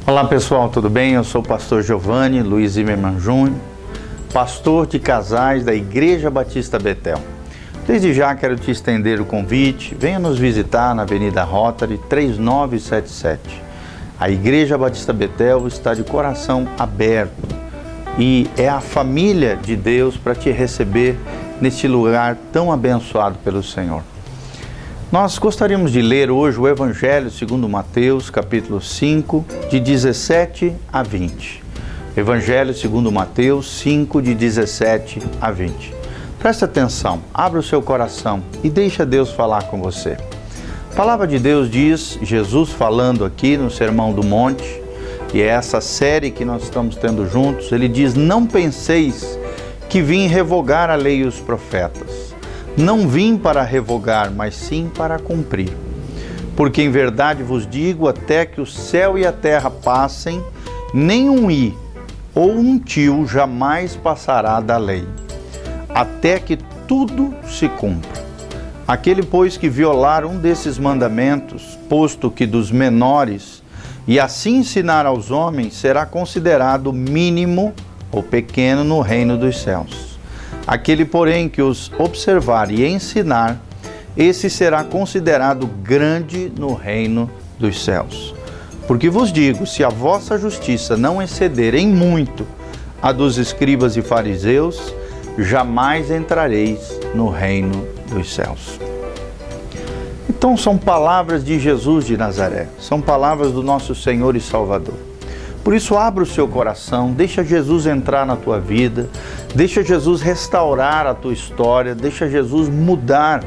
Olá pessoal, tudo bem? Eu sou o pastor Giovanni Luiz Zimmermann Júnior, pastor de casais da Igreja Batista Betel. Desde já quero te estender o convite, venha nos visitar na Avenida Rotary 3977. A Igreja Batista Betel está de coração aberto e é a família de Deus para te receber neste lugar tão abençoado pelo Senhor. Nós gostaríamos de ler hoje o Evangelho segundo Mateus, capítulo 5, de 17 a 20. Evangelho segundo Mateus 5, de 17 a 20. Preste atenção, abra o seu coração e deixa Deus falar com você. A palavra de Deus diz, Jesus falando aqui no Sermão do Monte, e é essa série que nós estamos tendo juntos, ele diz: não penseis que vim revogar a lei e os profetas. Não vim para revogar, mas sim para cumprir. Porque em verdade vos digo, até que o céu e a terra passem, nem um i ou um tio jamais passará da lei, até que tudo se cumpra. Aquele, pois, que violar um desses mandamentos, posto que dos menores, e assim ensinar aos homens, será considerado mínimo ou pequeno no reino dos céus. Aquele, porém, que os observar e ensinar, esse será considerado grande no reino dos céus. Porque vos digo, se a vossa justiça não exceder em muito a dos escribas e fariseus, jamais entrareis no reino dos céus. Então são palavras de Jesus de Nazaré, são palavras do nosso Senhor e Salvador. Por isso, abra o seu coração, deixa Jesus entrar na tua vida, deixa Jesus restaurar a tua história, deixa Jesus mudar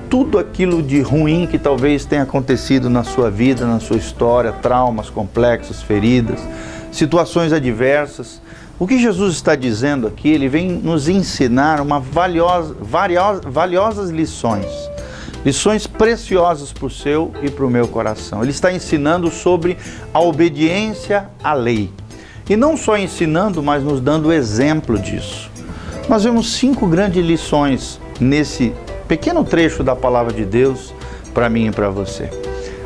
tudo aquilo de ruim que talvez tenha acontecido na sua vida, na sua história, traumas complexos, feridas, situações adversas. O que Jesus está dizendo aqui, ele vem nos ensinar valiosas lições. Lições preciosas para o seu e para o meu coração. Ele está ensinando sobre a obediência à lei. E não só ensinando, mas nos dando exemplo disso. Nós vemos 5 grandes lições nesse pequeno trecho da palavra de Deus para mim e para você.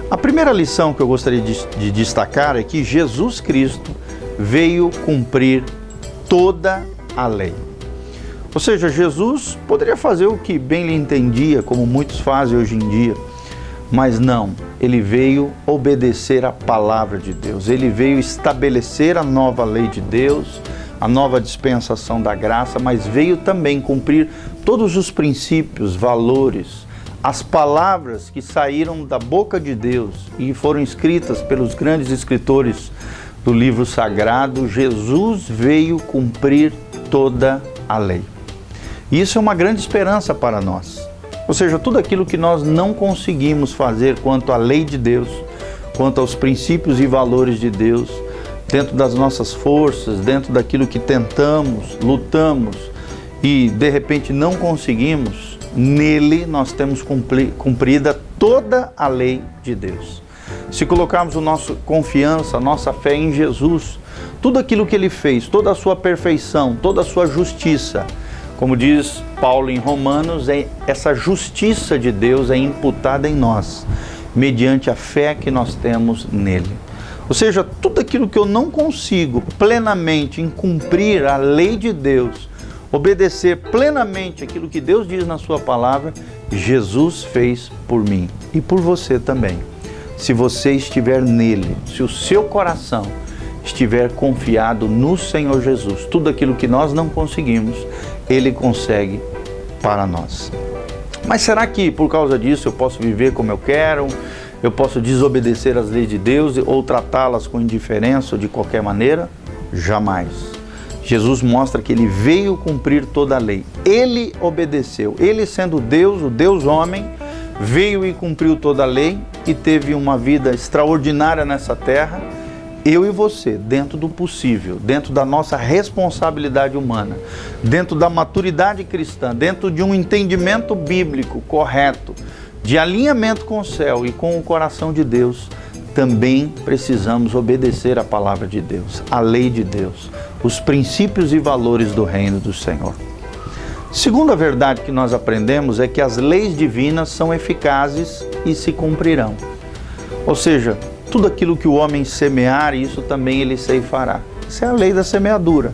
A primeira lição que eu gostaria de destacar é que Jesus Cristo veio cumprir toda a lei. Ou seja, Jesus poderia fazer o que bem lhe entendia, como muitos fazem hoje em dia, mas não, ele veio obedecer a palavra de Deus, ele veio estabelecer a nova lei de Deus, a nova dispensação da graça, mas veio também cumprir todos os princípios, valores, as palavras que saíram da boca de Deus e foram escritas pelos grandes escritores do livro sagrado. Jesus veio cumprir toda a lei. E isso é uma grande esperança para nós. Ou seja, tudo aquilo que nós não conseguimos fazer quanto à lei de Deus, quanto aos princípios e valores de Deus, dentro das nossas forças, dentro daquilo que tentamos, lutamos e de repente não conseguimos, nele nós temos cumprida toda a lei de Deus. Se colocarmos a nossa confiança, a nossa fé em Jesus, tudo aquilo que ele fez, toda a sua perfeição, toda a sua justiça, como diz Paulo em Romanos, essa justiça de Deus é imputada em nós, mediante a fé que nós temos nele. Ou seja, tudo aquilo que eu não consigo plenamente em cumprir a lei de Deus, obedecer plenamente aquilo que Deus diz na sua palavra, Jesus fez por mim e por você também. Se você estiver nele, se o seu coração estiver confiado no Senhor Jesus, tudo aquilo que nós não conseguimos, ele consegue para nós. Mas será que por causa disso eu posso viver como eu quero? Eu posso desobedecer às leis de Deus ou tratá-las com indiferença ou de qualquer maneira? Jamais. Jesus mostra que ele veio cumprir toda a lei. Ele obedeceu. Ele, sendo Deus, o Deus homem, veio e cumpriu toda a lei e teve uma vida extraordinária nessa terra. Eu e você, dentro do possível, dentro da nossa responsabilidade humana, dentro da maturidade cristã, dentro de um entendimento bíblico correto, de alinhamento com o céu e com o coração de Deus, também precisamos obedecer a palavra de Deus, a lei de Deus, os princípios e valores do reino do Senhor. Segunda verdade que nós aprendemos é que as leis divinas são eficazes e se cumprirão. Ou seja, tudo aquilo que o homem semear, isso também ele ceifará. Essa é a lei da semeadura.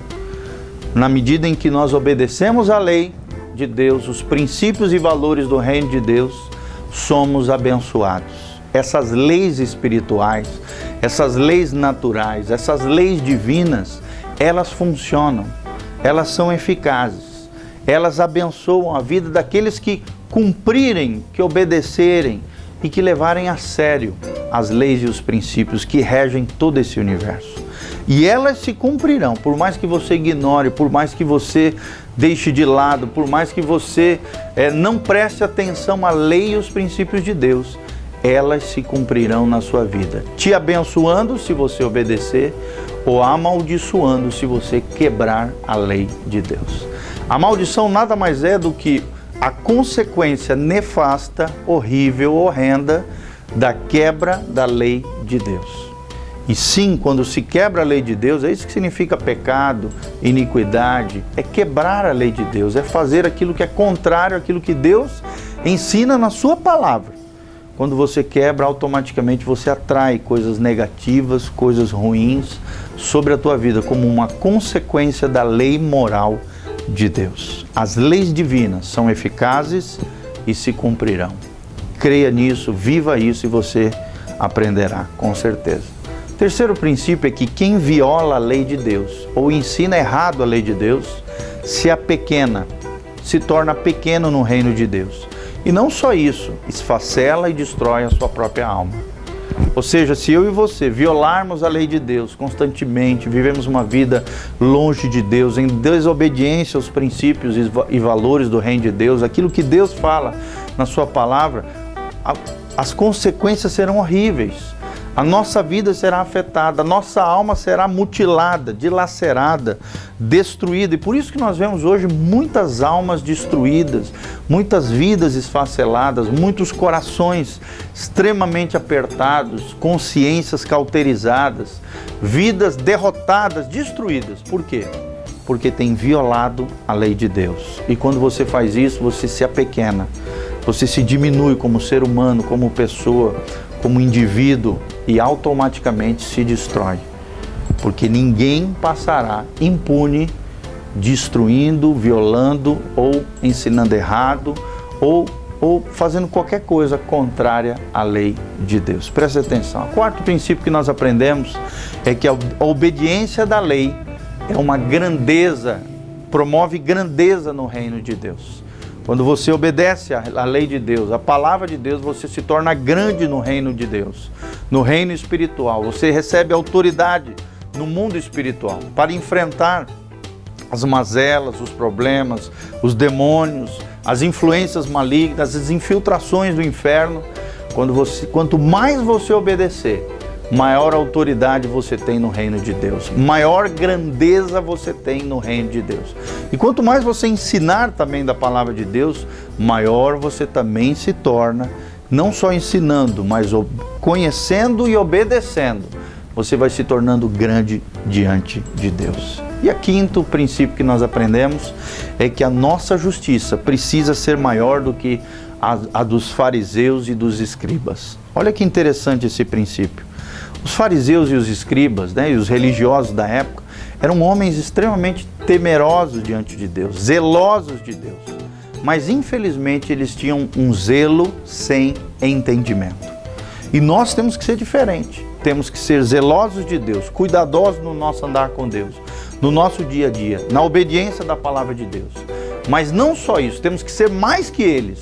Na medida em que nós obedecemos à lei de Deus, os princípios e valores do reino de Deus, somos abençoados. Essas leis espirituais, essas leis naturais, essas leis divinas, elas funcionam, elas são eficazes, elas abençoam a vida daqueles que cumprirem, que obedecerem e que levarem a sério as leis e os princípios que regem todo esse universo. E elas se cumprirão, por mais que você ignore, por mais que você deixe de lado, por mais que você não preste atenção à lei e os princípios de Deus, elas se cumprirão na sua vida, te abençoando se você obedecer ou amaldiçoando se você quebrar a lei de Deus. A maldição nada mais é do que a consequência nefasta, horrível, horrenda da quebra da lei de Deus. E sim, quando se quebra a lei de Deus, é isso que significa pecado, iniquidade, é quebrar a lei de Deus, é fazer aquilo que é contrário àquilo que Deus ensina na sua palavra. Quando você quebra, automaticamente você atrai coisas negativas, coisas ruins sobre a tua vida, como uma consequência da lei moral de Deus. As leis divinas são eficazes e se cumprirão. Creia nisso, viva isso e você aprenderá, com certeza. Terceiro princípio é que quem viola a lei de Deus ou ensina errado a lei de Deus, se apequena, se torna pequeno no reino de Deus. E não só isso, esfacela e destrói a sua própria alma. Ou seja, se eu e você violarmos a lei de Deus constantemente, vivemos uma vida longe de Deus, em desobediência aos princípios e valores do reino de Deus, aquilo que Deus fala na sua palavra, as consequências serão horríveis. A nossa vida será afetada, a nossa alma será mutilada, dilacerada, destruída. E por isso que nós vemos hoje muitas almas destruídas, muitas vidas esfaceladas, muitos corações extremamente apertados, consciências cauterizadas, vidas derrotadas, destruídas. Por quê? Porque tem violado a lei de Deus. E quando você faz isso, você se apequena, você se diminui como ser humano, como pessoa, como indivíduo, e automaticamente se destrói, porque ninguém passará impune destruindo, violando ou ensinando errado ou fazendo qualquer coisa contrária à lei de Deus. Preste atenção. O quarto princípio que nós aprendemos é que a obediência da lei é uma grandeza, promove grandeza no reino de Deus. Quando você obedece à lei de Deus, à palavra de Deus, você se torna grande no reino de Deus, no reino espiritual. Você recebe autoridade no mundo espiritual para enfrentar as mazelas, os problemas, os demônios, as influências malignas, as infiltrações do inferno. Quanto mais você obedecer, maior autoridade você tem no reino de Deus, maior grandeza você tem no reino de Deus. E quanto mais você ensinar também da palavra de Deus, maior você também se torna, não só ensinando, mas conhecendo e obedecendo, você vai se tornando grande diante de Deus. E o quinto princípio que nós aprendemos é que a nossa justiça precisa ser maior do que a dos fariseus e dos escribas. Olha que interessante esse princípio. Os fariseus e os escribas, e os religiosos da época, eram homens extremamente temerosos diante de Deus, zelosos de Deus. Mas infelizmente eles tinham um zelo sem entendimento. E nós temos que ser diferente. Temos que ser zelosos de Deus, cuidadosos no nosso andar com Deus, no nosso dia a dia, na obediência da palavra de Deus. Mas não só isso, temos que ser mais que eles.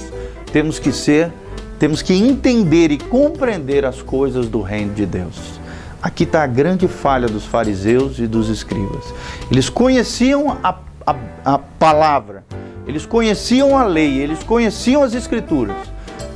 Temos que entender e compreender as coisas do reino de Deus. Aqui está a grande falha dos fariseus e dos escribas. Eles conheciam a palavra, eles conheciam a lei, eles conheciam as escrituras,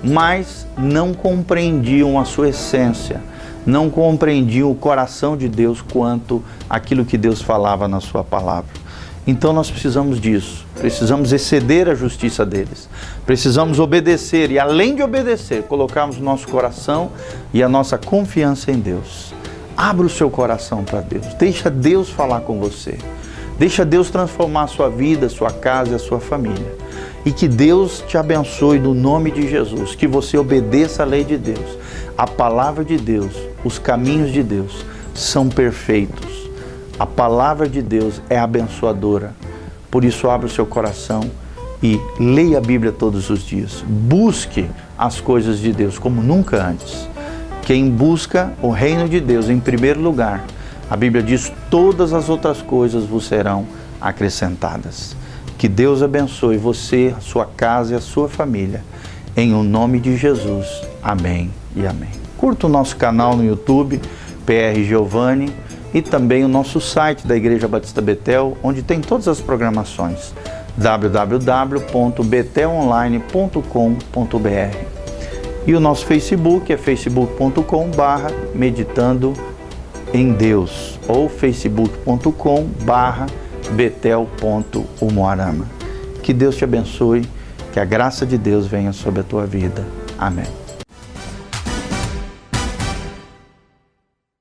mas não compreendiam a sua essência, não compreendiam o coração de Deus quanto aquilo que Deus falava na sua palavra. Então nós precisamos disso, precisamos exceder a justiça deles, precisamos obedecer e além de obedecer, colocarmos o nosso coração e a nossa confiança em Deus. Abra o seu coração para Deus, deixa Deus falar com você, deixa Deus transformar a sua vida, a sua casa e a sua família. E que Deus te abençoe no nome de Jesus, que você obedeça a lei de Deus, A palavra de Deus, os caminhos de Deus são perfeitos. A palavra de Deus é abençoadora. Por isso, abra o seu coração e leia a Bíblia todos os dias. Busque as coisas de Deus como nunca antes. Quem busca o reino de Deus em primeiro lugar, a Bíblia diz, todas as outras coisas vos serão acrescentadas. Que Deus abençoe você, a sua casa e a sua família. Em o nome de Jesus. Amém e amém. Curta o nosso canal no YouTube, PR Giovanni, e também o nosso site da Igreja Batista Betel, onde tem todas as programações. www.betelonline.com.br. E o nosso Facebook é facebook.com/meditando em Deus ou facebook.com/betel.umuarama. Que Deus te abençoe, que a graça de Deus venha sobre a tua vida. Amém.